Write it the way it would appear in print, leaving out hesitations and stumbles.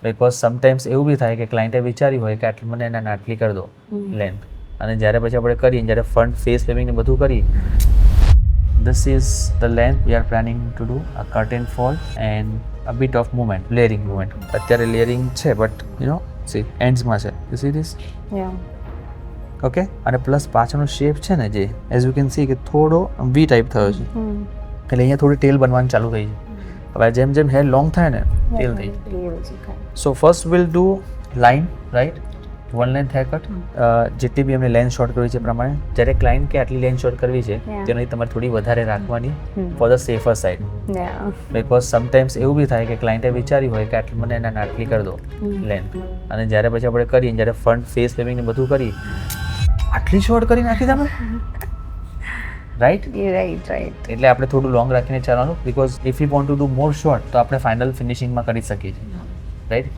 Because sometimes એવું બી થાય કે ક્લાયન્ટે વિચાર્યું હોય કે આટલી મને એના આટલી કરી દો લેન્થ, અને જ્યારે પછી આપણે કરીએ, જ્યારે ફ્રન્ટ ફેસ પેવિંગ ને બધું કરી, this is the length we are planning to do a curtain fold and a bit of movement, layering movement. અત્યારે layering છે but you know see ends માં છે, you see this, Yeah. okay, અને plus પાછળનો shape છે ને જે as you can see કે થોડો V ટાઈપ થયો છે, એટલે અહીંયા થોડી ટેલ બનવાની ચાલુ થઈ છે. હવે જેમ જેમ હેર લોંગ થાય ને ટેલ થઈ જાય. So first will do line, right, one length hair cut. જેટલી બી એમને લેન્થ શોર્ટ કરવી છે એ પ્રમાણે. જ્યારે ક્લાયન્ટ કે આટલી લેન્થ શોર્ટ કરવી છે Yeah. તેની તમારે થોડી વધારે રાખવાની for the safer side. Yeah. Because sometimes એવું બી થાય કે ક્લાયન્ટે વિચાર્યું હોય કે આટલી મને એના આટલી કરી દો લેન્થ, અને જ્યારે પછી આપણે કરીએ, જ્યારે ફ્રન્ટ ફેસ પેવિંગ ને બધું કરી, આટલી શોર્ટ કરી નાખી તમે, રાઈટ. Right. એટલે આપણે થોડું લોંગ રાખીને ચાલવાનું, because if you want to do more short તો આપણે ફાઇનલ ફિનિશિંગમાં કરી શકીએ છીએ, રાઈટ.